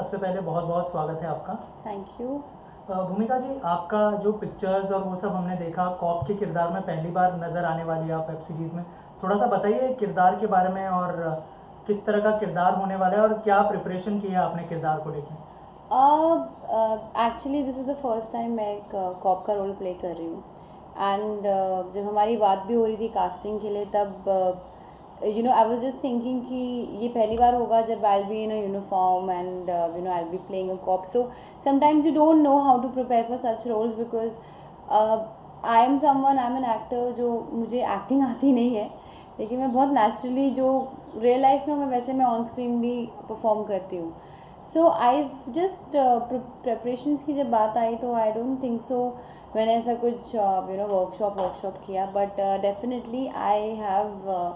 सबसे पहले बहुत बहुत स्वागत है आपका। Thank you. भूमिका जी, आपका जो पिक्चर्स और वो सब हमने देखा, कॉप के किरदार में पहली बार नज़र आने वाली है आप वेब सीरीज़ में। थोड़ा सा बताइए किरदार के बारे में और किस तरह का किरदार होने वाला है और क्या प्रिपरेशन की है आपने किरदार को लेकर। Actually this is the first time मैं एक कॉप का रोल प्ले कर रही हूँ। एंड जब हमारी बात भी हो रही थी कास्टिंग के लिए, तब आई वाज जस्ट थिंकिंग कि ये पहली बार होगा जब I will be in a uniform and I will be playing a cop. So sometimes you don't know how to prepare for such roles because I am an actor जो मुझे acting आती नहीं है, लेकिन मैं बहुत नेचुरली जो real life में मैं वैसे मैं ऑन स्क्रीन भी परफॉर्म करती हूँ। सो आई जस्ट प्रेपरेशंस की जब बात आई तो आई डोंट थिंक सो मैंने ऐसा कुछ वर्कशॉप किया, but definitely I have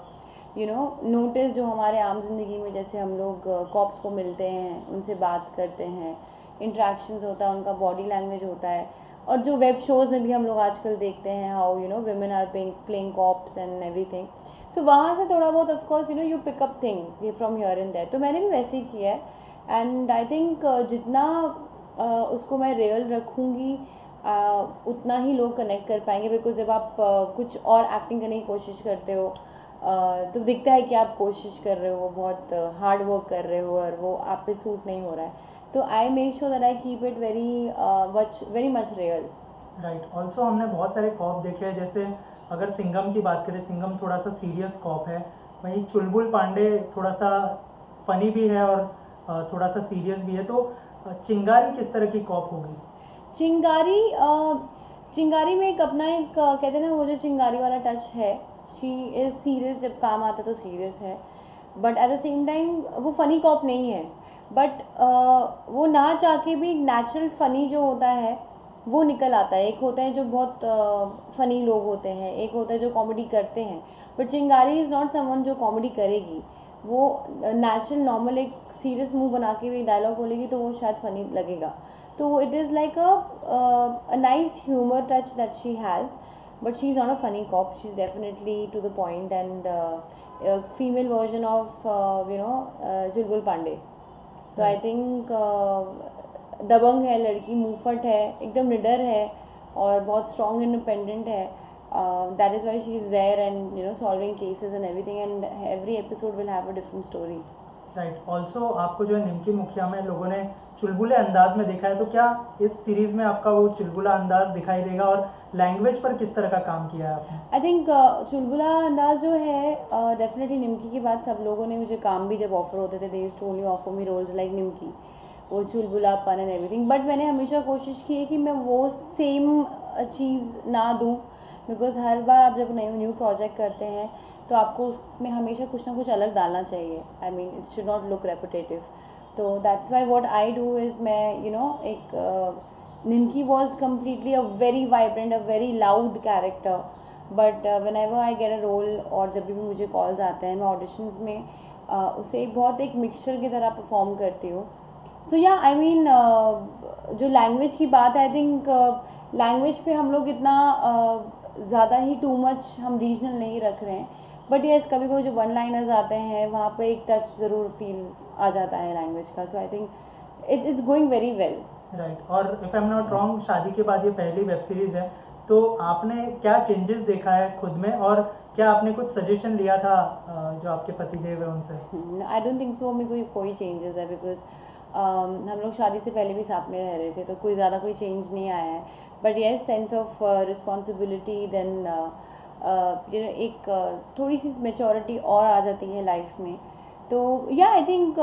notice जो हमारे आम जिंदगी में जैसे हम लोग कॉप्स को मिलते हैं, उनसे बात करते हैं, इंट्रैक्शंस होता है, उनका बॉडी लैंग्वेज होता है, और जो वेब शोज़ में भी हम लोग आजकल देखते हैं how women are playing cops and everything. So वहाँ से थोड़ा बहुत of course you pick up things ये फ्रॉम हियर एंड देयर, तो मैंने भी वैसे ही किया है। एंड आई थिंक जितना उसको मैं रियल रखूँगी उतना ही लोग कनेक्ट कर पाएंगे, बिकॉज जब आप कुछ और एक्टिंग करने की कोशिश करते हो तो दिखता है कि आप कोशिश कर रहे हो, बहुत हार्ड वर्क कर रहे हो और वो आप पे सूट नहीं हो रहा है। तो I make sure that I keep it very much real. Right. Also हमने बहुत सारे कॉप देखे हैं, जैसे अगर सिंघम की बात करें, सिंघम थोड़ा सा सीरियस कॉप है, वहीं चुलबुल पांडे थोड़ा सा फनी भी है और थोड़ा सा सीरियस भी है। तो चिंगारी किस तरह की कॉप होगी? चिंगारी में एक अपना एक कहते हैं ना, वो जो चिंगारी वाला टच है, शी इज़ सीरियस, जब काम आता तो सीरियस है, but at the same time वो फ़नी कॉप नहीं है। बट वो ना चाह के भी नेचुरल फ़नी जो होता है वो निकल आता है। एक होता है जो बहुत फ़नी लोग होते हैं, एक होता है जो कॉमेडी करते हैं, बट चिंगारी इज़ नॉट समवन जो कॉमेडी करेगी। वो नेचुरल नॉर्मल एक सीरियस मुंह बना के भी डायलॉग बोलेगी तो वो शायद फ़नी लगेगा। तो it is like a nice humour touch that she has, but she's not a funny cop. She's definitely to the point and a female version of Chulbul Pandey. तो आई थिंक दबंग है लड़की, मुफट है, एकदम निडर है और बहुत स्ट्रॉन्ग इंडिपेंडेंट है। That is why she is there and solving cases and everything, and every episode will have a different story. Right. Also आपको जो है निमकी मुखिया में लोगों ने चुलबुले अंदाज में देखा है, तो क्या इस सीरीज़ में आपका वो चुलबुला अंदाज दिखाई देगा और लैंग्वेज पर किस तरह का काम किया है आपने? आई थिंक चुलबुला अंदाज जो है डेफिनेटली निमकी के बाद सब लोगों ने मुझे काम भी जब ऑफर होते थे, they used to only offer me roles like Nimki, वो चुलबुलापन एंड एवरीथिंग। बट मैंने हमेशा कोशिश की है कि मैं वो सेम चीज़ ना दूँ, बिकॉज हर बार आप जब न्यू प्रोजेक्ट करते हैं तो आपको उसमें हमेशा कुछ ना कुछ अलग डालना चाहिए। I mean it should not look repetitive. तो that's why what I do is मैं एक Nimki was completely a very vibrant, a very loud character. But whenever I get a role और जब भी मुझे calls आते हैं, मैं auditions में उसे बहुत एक मिक्सचर की तरह परफॉर्म करती हूँ। सो या आई मीन जो लैंग्वेज की बात है, आई थिंक लैंग्वेज पे हम लोग इतना ज़्यादा ही टू मच हम रीजनल नहीं रख रहे हैं, बट येस कभी कभी जो वन लाइनर्स आते हैं वहाँ पे एक टच ज़रूर फील आ जाता है लैंग्वेज का। So I think it's going very well. Right. और if I am not wrong, शादी के बाद ये पहली वेब सीरीज़ है, तो आपने क्या चेंजेस देखा है खुद में और क्या आपने कुछ सजेशन लिया था जो आपके पति देव है उनसे? आई डोंट थिंक सो मेरे कोई चेंजेस है, बिकॉज हम लोग शादी से पहले भी साथ में रह रहे थे, तो कोई ज़्यादा कोई चेंज नहीं आया है। But yes sense of responsibility, then एक थोड़ी सी मेचोरिटी और आ जाती है लाइफ में। तो yeah I think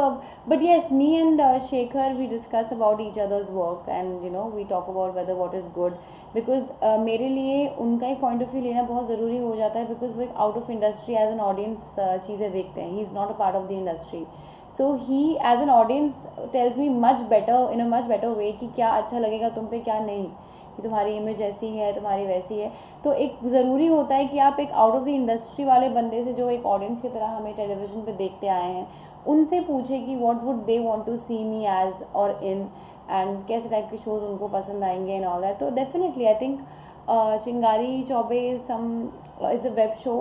but yes me and Shekhar we discuss about each others work and we talk about whether what is good, because मेरे लिए उनका एक पॉइंट ऑफ व्यू लेना बहुत ज़रूरी हो जाता है, बिकॉज वो एक out of industry as an audience चीज़ें देखते हैं। He is not a part of the industry, so he as an audience tells me much better in a much better way कि क्या अच्छा लगेगा तुम पे, क्या नहीं, कि तुम्हारी इमेज ऐसी है, तुम्हारी वैसी है। तो एक ज़रूरी होता है कि आप एक आउट ऑफ द इंडस्ट्री वाले बंदे से जो एक ऑडियंस की तरह हमें टेलीविज़न पे देखते आए हैं, उनसे पूछे कि what would they want to see me as और इन, एंड कैसे टाइप के शोज़ उनको पसंद आएंगे एंड ऑल दैट। तो definitely I think Chingari Choubey is a web show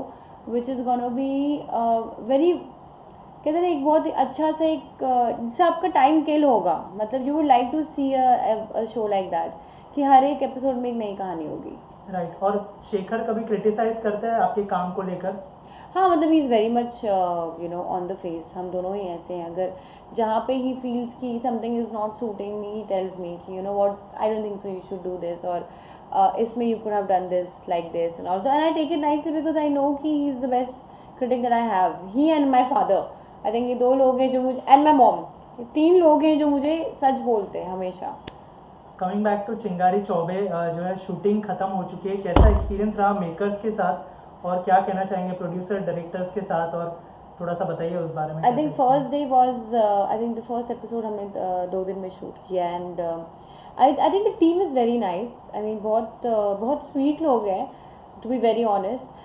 which is gonna be very कहते हैं एक बहुत ही अच्छा सा एक जिससे आपका टाइम किल होगा, मतलब you would like to see a show like that कि हर एक एपिसोड में एक नई कहानी होगी। राइट। और शेखर कभी क्रिटिसाइज करता है आपके काम को लेकर? हाँ, मतलब he is very much on the face, हम दोनों ही ऐसे हैं। अगर जहाँ पे ही फील्स की something is not suiting me, he tells me कि what I don't think so, you should do this, और इसमें you could have done this like this and all, and I take it nicely because I know कि he is the best critic that I have, he and my father. I think ये दो लोग हैं जो मुझे, and my mom, ये तीन लोग हैं जो मुझे सच बोलते हैं हमेशा। कमिंग बैक टू चिंगारी चौबे, जो है शूटिंग खत्म हो चुकी है, कैसा एक्सपीरियंस रहा मेकर्स के साथ और क्या कहना चाहेंगे प्रोड्यूसर डायरेक्टर्स के साथ, और थोड़ा सा बताइए उस बारे में। I think first day was, I think the first episode हमने 2 दिन में शूट किया, and I think the team is very nice. I mean बहुत स्वीट लोग हैं, to be very honest.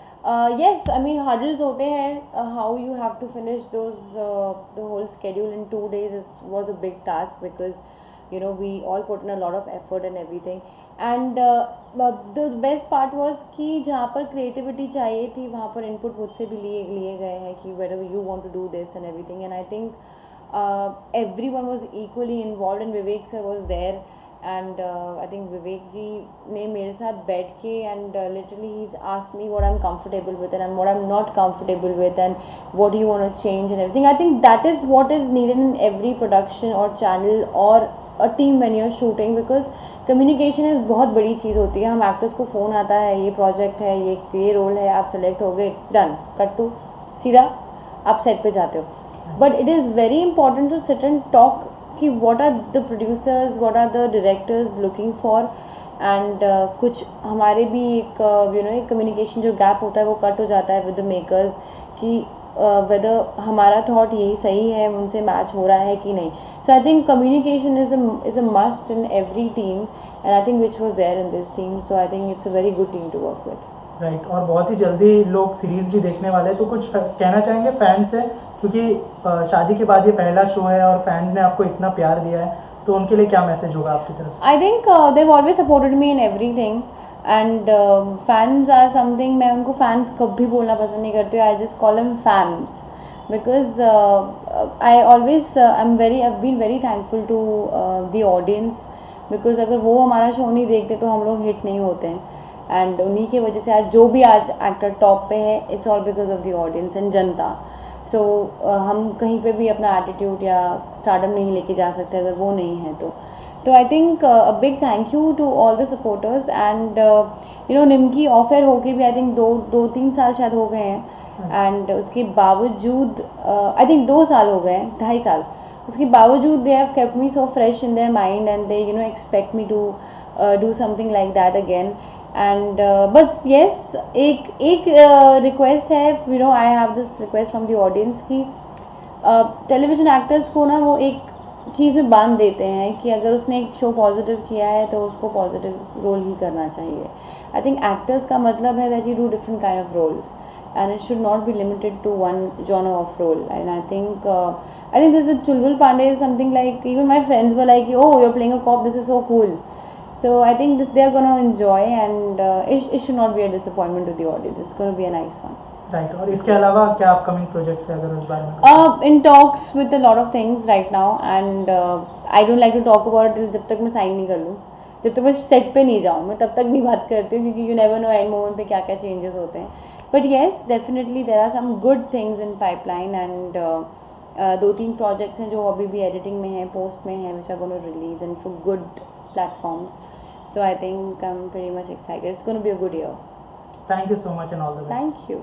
Yes, I mean hurdles होते हैं, how you have to finish those the whole schedule in 2 days was a big task because we all put in a lot of effort and everything, and the best part was कि जहाँ पर creativity चाहिए थी वहाँ पर input मुझसे भी लिए गए हैं कि whether you want to do this and everything, and I think everyone was equally involved, and Vivek sir was there, and I think Vivek ji ने मेरे साथ बैठ के and literally he's asked me what I'm comfortable with and what I'm not comfortable with and what do you want to change and everything. I think that is what is needed in every production or channel or a team when you're shooting, because communication is बहुत बड़ी चीज़ होती है। हम actors को phone आता है, ये project है, ये रोल है, आप सेलेक्ट हो गए, डन, कट टू, सीधा आप सेट पे जाते हो। But it is very important to sit and talk कि what are the producers, what are the directors looking for, and कुछ हमारे भी एक एक कम्युनिकेशन जो गैप होता है वो कट हो जाता है विद द मेकर्स कि वेदर हमारा थॉट यही सही है, उनसे मैच हो रहा है कि नहीं। So I think communication is a must in every team, and I think which was there in this team, so I think it's a very good team to work with. Right. और बहुत ही जल्दी लोग series भी देखने वाले हैं, तो कुछ कहना चाहेंगे फैंस से, क्योंकि शादी के बाद ये पहला शो है और फैंस ने आपको इतना प्यार दिया है, तो उनके लिए क्या मैसेज होगा आपकी तरफ से? I think Dev always supported me in everything, and fans are something, मैं उनको फैंस कभी बोलना पसंद नहीं करती हूँ, I just call them fams, because I always I been very thankful to the audience, because अगर वो हमारा शो नहीं देखते तो हम लोग हिट नहीं होते हैं, एंड उन्हीं की वजह से आज जो भी आज एक्टर टॉप पे है, it's all because of the audience and जनता। सो हम कहीं पे भी अपना एटीट्यूड या स्टारडम नहीं लेके जा सकते अगर वो नहीं है तो I think a big thank you to all the supporters, and Nimki off air होके भी आई थिंक 2-3 साल शायद हो गए हैं, एंड उसके बावजूद आई थिंक 2 साल हो गए हैं, 2.5 साल, उसके बावजूद they have kept me so fresh in their mind, and they expect me to do something like that again, and बस येस एक रिक्वेस्ट है, I have this request from the audience की टेलीविज़न एक्टर्स को ना वो एक चीज़ में बांध देते हैं कि अगर उसने एक शो पॉजिटिव किया है तो उसको पॉजिटिव रोल ही करना चाहिए। आई थिंक एक्टर्स का मतलब है that you do different kind of roles, and it should not be limited to one genre of role, and I think this with Chulbul Pandey is something like, even my friends were like, oh, you're playing a cop, this is so cool. So I think they are going to enjoy, and it should not be a disappointment to the audience. It's going to be a nice one. Right. और इसके अलावा क्या upcoming projects है अगर उस बारे में? In talks with a lot of things right now, and I don't like to talk about it till जब तक मैं साइन नहीं कर लूँ, जब तक मैं सेट पे नहीं जाऊँ मैं तब तक नहीं बात करती हूँ, क्योंकि you never know and moment पे क्या क्या चेंजेस होते हैं। But yes, definitely there are some good things in pipeline, and 2-3 projects हैं जो अभी भी एडिटिंग में हैं, पोस्ट में हैं, which are gonna release and for good platforms, so I think I am pretty much excited, it's gonna be a good year. Thank you so much and all the best. Thank you.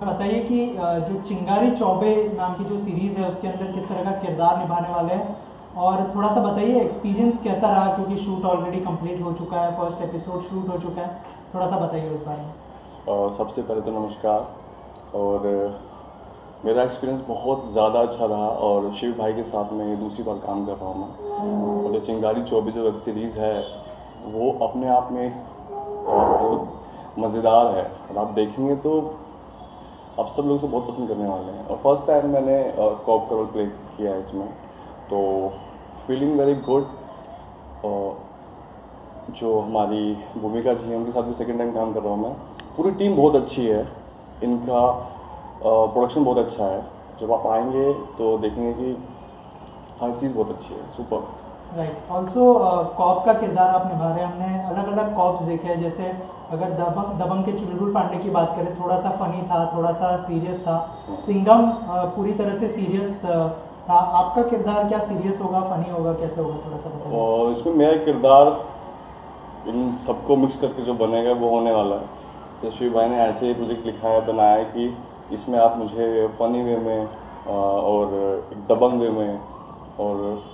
बताइए कि जो चिंगारी चौबे नाम की जो series है उसके अंदर किस तरह का किरदार निभाने वाले हैं, और थोड़ा सा बताइए एक्सपीरियंस कैसा रहा, क्योंकि शूट ऑलरेडी कंप्लीट हो चुका है, फर्स्ट एपिसोड शूट हो चुका है, थोड़ा सा बताइए उस बारे में। सबसे पहले तो नमस्कार, और मेरा एक्सपीरियंस बहुत ज़्यादा अच्छा रहा, और शिव भाई के साथ में ये दूसरी बार काम कर रहा हूँ मैं, और जो चिंगारी चौबे जो वेब सीरीज़ है वो अपने आप में बहुत मज़ेदार है, और आप देखेंगे तो आप सब लोग से बहुत पसंद करने वाले हैं। और फर्स्ट टाइम मैंने कॉप का रोल प्ले किया है इसमें, तो फीलिंग वेरी गुड। जो हमारी भूमिका जी हैं उनके साथ भी सेकेंड टाइम काम कर रहा हूँ मैं। पूरी टीम बहुत अच्छी है, इनका प्रोडक्शन बहुत अच्छा है, जब आप आएंगे तो देखेंगे कि हर चीज़ बहुत अच्छी है, सुपर। राइट। ऑल्सो कॉप का किरदार आप निभा रहे हैं। हमने अलग अलग कॉप्स देखे हैं, जैसे अगर दबंग के चुलबुल पांडे की बात करें, थोड़ा सा फनी था, थोड़ा सा सीरियस था। सिंघम पूरी तरह से सीरियस था। आपका किरदार क्या सीरियस होगा, फनी होगा, कैसे होगा, थोड़ा सा बताइए। और इसमें मेरा किरदार इन सबको मिक्स करके जो बनेगा वो होने वाला है। तो शिव भाई ने ऐसे ही प्रोजेक्ट लिखा है, बनाया है कि इसमें आप मुझे फ़नी वे में और एक दबंग वे में और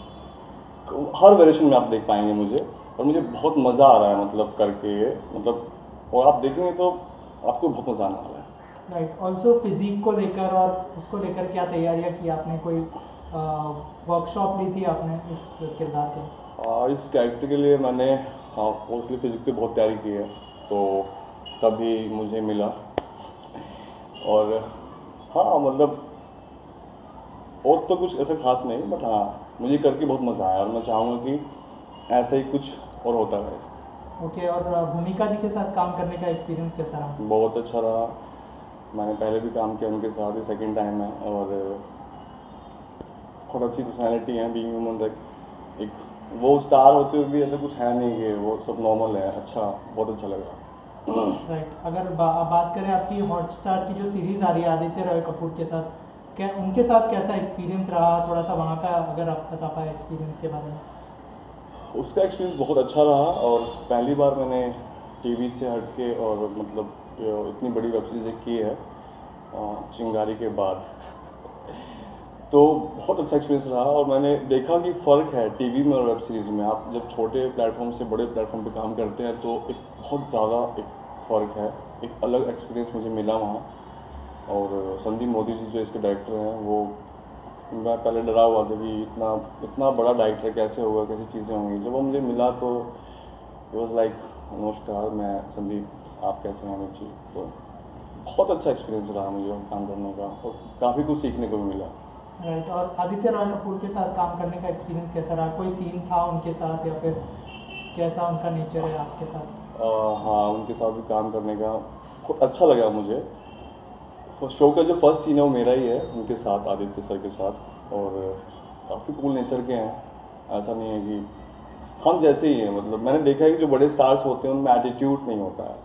हर वेरिएशन में आप देख पाएंगे मुझे। और मुझे बहुत मज़ा आ रहा है मतलब करके ये, मतलब और आप देखेंगे तो आपको बहुत मज़ा आने वाला है। राइट। ऑल्सो फिजिक को लेकर और उसको लेकर क्या तैयारियां की आपने? कोई वर्कशॉप ली थी आपने इस किरदार के? इस कैरेक्टर के लिए मैंने मोस्टली फिजिक पे बहुत तैयारी की है, तो तभी मुझे मिला। और हाँ मतलब और तो कुछ ऐसा खास नहीं, बट हाँ मुझे करके बहुत मज़ा आया और मैं चाहूँगा कि ऐसा ही कुछ और होता रहे। ओके। और भूमिका जी के साथ काम करने का एक्सपीरियंस कैसा रहा? बहुत अच्छा रहा। मैंने पहले भी काम किया उनके साथ, ये सेकंड टाइम है। और बहुत अच्छी पर्सनैलिटी है, बीइंग ह्यूमन। लाइक एक वो स्टार होते हुए भी ऐसा कुछ है नहीं कि वो सब नॉर्मल है। अच्छा, बहुत अच्छा लगा। राइट। अगर बात करें आपकी हॉटस्टार की जो सीरीज़ आ रही है आदित्य रॉय कपूर के साथ, क्या उनके साथ कैसा एक्सपीरियंस रहा? थोड़ा सा वहाँ का अगर आप बता पाए एक्सपीरियंस के बारे में। उसका एक्सपीरियंस बहुत अच्छा रहा और पहली बार मैंने टीवी से हट के और मतलब इतनी बड़ी वेब सीरीज की है चिंगारी के बाद। तो बहुत अच्छा एक्सपीरियंस रहा और मैंने देखा कि फ़र्क है टीवी में और वेब सीरीज़ में। आप जब छोटे प्लेटफॉर्म से बड़े प्लेटफॉर्म पे काम करते हैं तो एक बहुत ज़्यादा एक फ़र्क है, एक अलग एक्सपीरियंस मुझे मिला वहाँ। और संदीप मोदी जी जो इसके डायरेक्टर हैं, वो मैं पहले डरा हुआ था कि इतना बड़ा डायरेक्टर कैसे होगा, कैसी चीज़ें होंगी। जब वो मुझे मिला तो इट वॉज लाइक नमस्कार, मैं संदीप, आप कैसे हैं अमित जी। तो बहुत अच्छा एक्सपीरियंस रहा मुझे काम करने का और काफ़ी कुछ सीखने को भी मिला। राइट। और आदित्य रॉय कपूर के साथ काम करने का एक्सपीरियंस कैसा रहा? कोई सीन था उनके साथ या फिर कैसा उनका नेचर है आपके साथ? हाँ, उनके साथ भी काम करने का बहुत अच्छा लगा मुझे। शो का जो फर्स्ट सीन है वो मेरा ही है उनके साथ, आदित्य सर के साथ। और काफ़ी कूल नेचर के हैं, ऐसा नहीं है कि हम जैसे ही हैं। मतलब मैंने देखा है कि जो बड़े स्टार्स होते हैं उनमें एटीट्यूड नहीं होता है।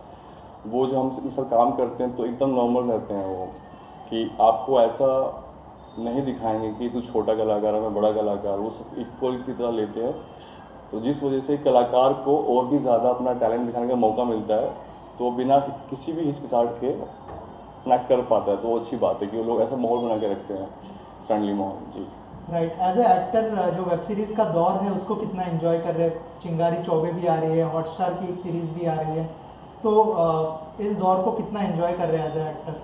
वो जो हम मिसल काम करते हैं तो एकदम नॉर्मल रहते हैं वो, कि आपको ऐसा नहीं दिखाएंगे कि तू छोटा कलाकार है मैं बड़ा कलाकार, वो सब इक्वल की तरह लेते हैं। तो जिस वजह से कलाकार को और भी ज़्यादा अपना टैलेंट दिखाने का मौका मिलता है, तो बिना किसी भी हिचकिचाहट के कनेक्ट कर पाता है। तो वो अच्छी बात है कि वो लोग ऐसा माहौल बना के रखते हैं, फ्रेंडली माहौल। जी राइट। एज ए एक्टर जो वेब सीरीज़ का दौर है उसको कितना एंजॉय कर रहे हैं? चिंगारी 24 भी आ रही है, हॉटस्टार की एक सीरीज़ भी आ रही है, तो इस दौर को कितना एंजॉय कर रहे हैं एज ए एक्टर?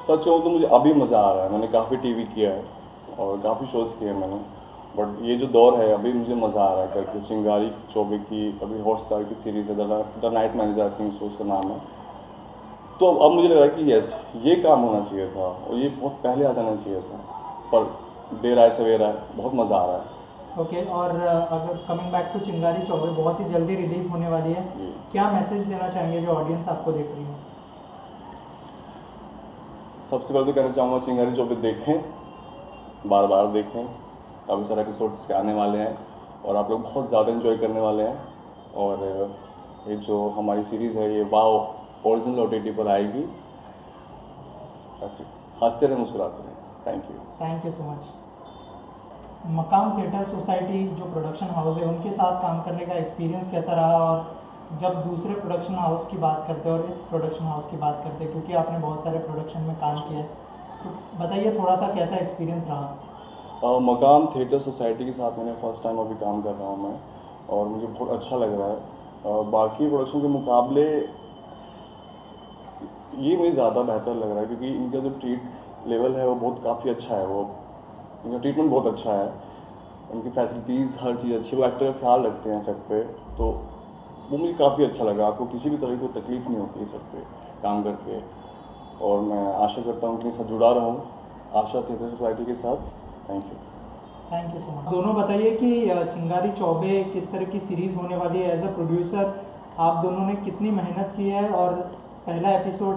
सच कहूँ तो मुझे अभी मज़ा आ रहा है। मैंने काफ़ी टीवी किया है और काफ़ी शोज़ किए हैं मैंने, बट ये जो दौर है अभी मुझे मज़ा आ रहा है करके। चिंगारी 24 की अभी हॉटस्टार की सीरीज़ है, the night manager I think so उसका नाम है। तो अब मुझे लग रहा है कि यस, ये काम होना चाहिए था और ये बहुत पहले आ जाना चाहिए था, पर देर आए सवेर आए, बहुत मज़ा आ रहा है। ओके। और अगर कमिंग बैक टू चिंगारी 24 बहुत ही जल्दी रिलीज़ होने वाली है, क्या मैसेज देना चाहेंगे जो ऑडियंस आपको देख रही है? सबसे पहले तो कहना चाहूँगा चिंगारी 24 देखें, बार बार देखें। काफ़ी सारे एपिसोड्स आने वाले हैं और आप लोग बहुत ज़्यादा एंजॉय करने वाले हैं। और ये जो हमारी सीरीज़ है ये वाव ओरिजिनल OTT पर आएगी। अच्छा, हंसते रहे मुस्कुराते रहे। Thank you so much. मकाम थिएटर सोसाइटी जो प्रोडक्शन हाउस है उनके साथ काम करने का एक्सपीरियंस कैसा रहा? और जब दूसरे प्रोडक्शन हाउस की बात करते हैं और इस प्रोडक्शन हाउस की बात करते हैं, क्योंकि आपने बहुत सारे प्रोडक्शन में काम किया है, तो बताइए थोड़ा सा कैसा एक्सपीरियंस रहा? मकाम थिएटर सोसाइटी के साथ मैंने फ़र्स्ट टाइम अभी काम कर रहा हूँ मैं, और मुझे बहुत अच्छा लग रहा है। बाकी प्रोडक्शन के मुकाबले ये मुझे ज़्यादा बेहतर लग रहा है, क्योंकि इनका जो ट्रीट लेवल है वो बहुत काफ़ी अच्छा है। वो इनका ट्रीटमेंट बहुत अच्छा है, उनकी फैसिलिटीज़ हर चीज़ अच्छी, वो एक्टर का ख्याल रखते हैं सेट पे। तो वो मुझे काफ़ी अच्छा लगा। आपको किसी भी तरह की कोई तकलीफ़ नहीं होती है सेट पे काम करके। और मैं आशा करता हूँ कि इनके साथ जुड़ा रहूँ, आशा थिएटर सोसाइटी के साथ। Thank you so much. दोनों बताइए कि चिंगारी 24 किस तरह की सीरीज़ होने वाली है? एज अ प्रोड्यूसर आप दोनों ने कितनी मेहनत की है और पहला एपिसोड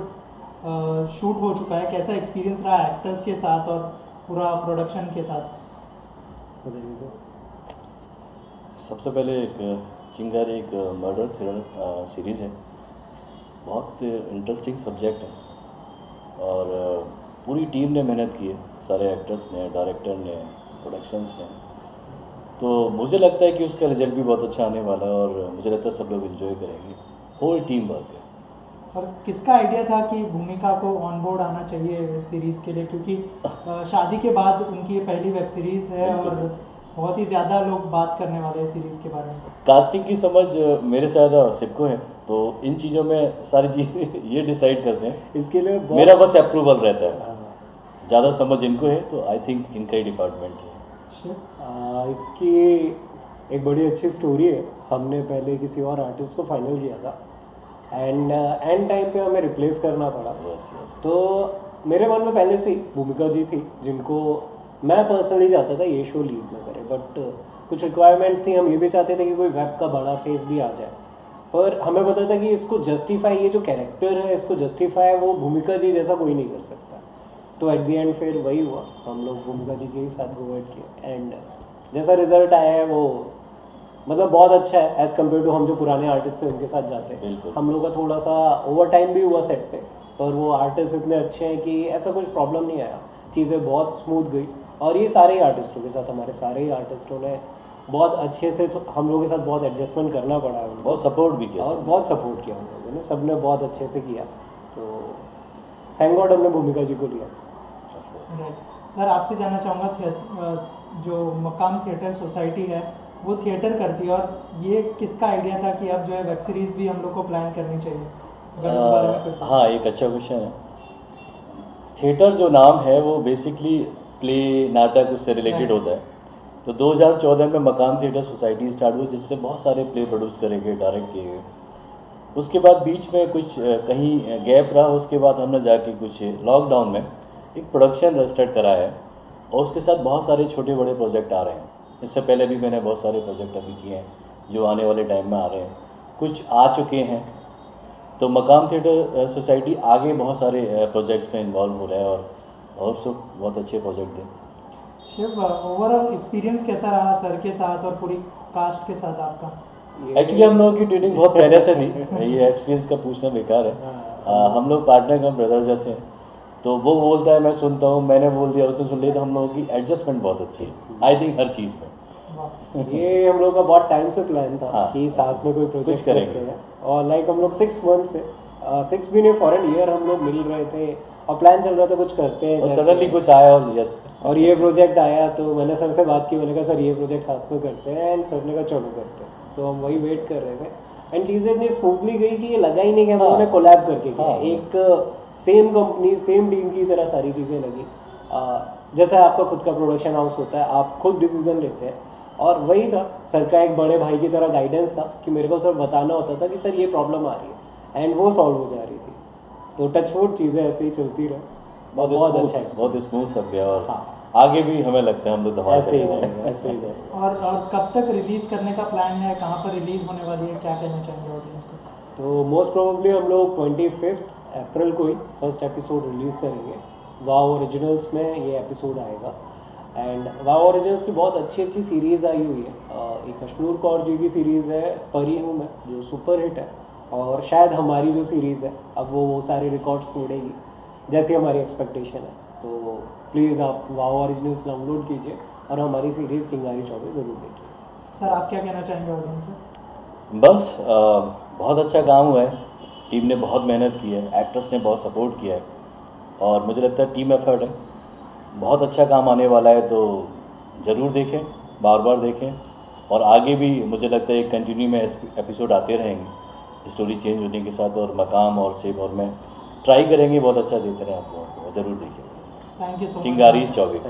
शूट हो चुका है, कैसा एक्सपीरियंस रहा एक्टर्स के साथ और पूरा प्रोडक्शन के साथ? बताइए सर। सबसे पहले एक चिंगारी एक मर्डर थ्रिलर सीरीज़ है, बहुत इंटरेस्टिंग सब्जेक्ट है और पूरी टीम ने मेहनत की है, सारे एक्टर्स ने, डायरेक्टर ने, प्रोडक्शंस ने। तो मुझे लगता है कि उसका रिजल्ट भी बहुत अच्छा आने वाला है और मुझे लगता है सब लोग एंजॉय करेंगे, होल टीम वर्क है। और किसका आइडिया था कि भूमिका को ऑन बोर्ड आना चाहिए इस सीरीज़ के लिए, क्योंकि शादी के बाद उनकी ये पहली वेब सीरीज़ है और बहुत ही ज़्यादा लोग बात करने वाले हैं सीरीज़ के बारे में। कास्टिंग की समझ मेरे से ज़्यादा सिपको है, तो इन चीज़ों में सारी चीज़ें ये डिसाइड करते हैं, इसके लिए मेरा बस अप्रूवल रहता है। ज़्यादा समझ इनको है तो आई थिंक इनका ही डिपार्टमेंट है। इसकी एक बड़ी अच्छी स्टोरी है। हमने पहले किसी और आर्टिस्ट को फाइनल किया था एंड टाइम पे हमें रिप्लेस करना पड़ा। तो मेरे मन में पहले से ही भूमिका जी थी, जिनको मैं पर्सनली चाहता था ये शो लीड में करे, बट कुछ रिक्वायरमेंट्स थी। हम ये भी चाहते थे कि कोई वेब का बड़ा फेस भी आ जाए, पर हमें पता था कि इसको जस्टिफाई, ये जो कैरेक्टर है इसको जस्टिफाई वो भूमिका जी जैसा कोई नहीं कर सकता। तो एट द एंड फिर वही हुआ, हम लोग भूमिका जी के ही साथ गो वर्क किए एंड जैसा रिजल्ट आया है वो मतलब बहुत अच्छा है एज़ कम्पेयर टू हम जो पुराने आर्टिस्ट थे उनके साथ जाते हैं। हम लोग का थोड़ा सा ओवर टाइम भी हुआ सेट पे, पर वो आर्टिस्ट इतने अच्छे हैं कि ऐसा कुछ प्रॉब्लम नहीं आया, चीज़ें बहुत स्मूथ गई। और ये सारे ही आर्टिस्टों के साथ, हमारे सारे ही आर्टिस्टों ने बहुत अच्छे से हम लोगों के साथ बहुत एडजस्टमेंट करना पड़ा है, बहुत सपोर्ट भी किया और बहुत सपोर्ट किया हम लोगों ने, सब ने बहुत अच्छे से किया। तो थैंक गॉड हमने भूमिका जी को लिया। सर आपसे जानना चाहूँगा, जो मकाम थिएटर सोसाइटी है वो थिएटर करती है, और ये किसका आइडिया था कि अब जो है वेब सीरीज़ भी हम लोग को प्लान करनी चाहिए? अगर इस बारे में कुछ। हाँ, एक अच्छा क्वेश्चन है। थिएटर जो नाम है वो बेसिकली प्ले, नाटक उससे रिलेटेड होता है। तो 2014 में मकाम थिएटर सोसाइटी स्टार्ट हुई, जिससे बहुत सारे प्ले प्रोड्यूस करे गए, डायरेक्ट किए गए। उसके बाद बीच में कुछ कहीं गैप रहा, उसके बाद हमने जाके कुछ लॉकडाउन में एक प्रोडक्शन रजिस्टर्ड करा है और उसके साथ बहुत सारे छोटे बड़े प्रोजेक्ट आ रहे हैं। इससे पहले भी मैंने बहुत सारे प्रोजेक्ट अभी किए हैं जो आने वाले टाइम में आ रहे हैं, कुछ आ चुके हैं। तो मकाम थिएटर सोसाइटी आगे बहुत सारे प्रोजेक्ट्स में इन्वॉल्व हो रहा है और सब बहुत अच्छे प्रोजेक्ट दें। शिव, ओवरऑल एक्सपीरियंस कैसा रहा सर के साथ और पूरी कास्ट के साथ आपका? एक्चुअली हम लोगों की ट्रेनिंग बहुत पहले से थी, ये एक्सपीरियंस का पूछना बेकार है। हम लोग पार्टनर का ब्रदर जैसे हैं, तो वो बोलता है मैं सुनता हूँ, मैंने बोल दिया उसने सुन लिया, तो हम लोगों की एडजस्टमेंट बहुत अच्छी है आई थिंक हर चीज़ में। ये हम लोग का बहुत टाइम से प्लान था कि साथ में कोई कुछ प्रोजेक्ट करेंगे हैं, और लाइक हम लोग 6 मंथ से 6 भी नहीं, फॉर एन ईयर हम लोग मिल रहे थे और प्लान चल रहा था कुछ करते हैं, और सडनली कुछ आया और यस, और ये प्रोजेक्ट आया। तो मैंने सर से बात की, मैंने कहा सर ये प्रोजेक्ट साथ में करते हैं, एंड सर ने कहा चलो करते हैं। तो हम वही वेट कर रहे थे एंड चीज़ें इतनी स्मूथली गई कि ये लगा ही नहीं कि हम लोगों ने कोलैब करके किया। एक सेम कंपनी, सेम टीम की तरह सारी चीज़ें लगी। जैसा आपका खुद का प्रोडक्शन हाउस होता है, आप खुद डिसीजन लेते हैं, और वही था सर का एक बड़े भाई की तरह गाइडेंस था कि मेरे को सर बताना होता था कि सर ये प्रॉब्लम आ रही है, एंड वो सॉल्व हो जा रही थी। तो टचवुड चीज़ें ऐसे ही चलती रहे, बहुत अच्छा, बहुत स्मूथ सब गया। और आगे भी हमें लगता है हम लोग धमाल ऐसे ही करेंगे। जाएगा, ऐसे ही जाएगा। और कब तक रिलीज़ करने का प्लान है, कहाँ पर रिलीज़ होने वाली है, क्या कहना चाहेंगे ऑडियंस को? तो मोस्ट प्रोबेबली हम लोग 25 अप्रैल को ही फर्स्ट एपिसोड रिलीज़ करेंगे। वाव ओरिजिनल्स में ये एपिसोड आएगा, एंड वाव ओरिजिनल्स की बहुत अच्छी अच्छी सीरीज़ आई हुई है। एक अशनूर कौर जी की सीरीज़ है परी हूँ मैं, जो सुपर हिट है, और शायद हमारी जो सीरीज़ है अब वो सारे रिकॉर्ड्स तोड़ेगी जैसी हमारी एक्सपेक्टेशन है। तो प्लीज़ आप वाव ओरिजिनल्स डाउनलोड कीजिए और हमारी सीरीज़ चिंगारी 24 ज़रूर देखिए। सर आप क्या कहना चाहेंगे ऑडियंस से? बस बहुत अच्छा काम हुआ है, टीम ने बहुत मेहनत की है, एक्टर्स ने बहुत सपोर्ट किया है, और मुझे लगता है टीम एफर्ट है, बहुत अच्छा काम आने वाला है। तो ज़रूर देखें, बार बार देखें, और आगे भी मुझे लगता है कंटिन्यू में एपिसोड आते रहेंगे स्टोरी चेंज होने के साथ, और मकाम और सेब और मैं ट्राई करेंगे बहुत अच्छा देते रहें आप लोगों को, ज़रूर देखिए। थैंक यू सो मच चिंगारी 24।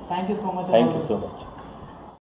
Thank you so much. Thank you so much.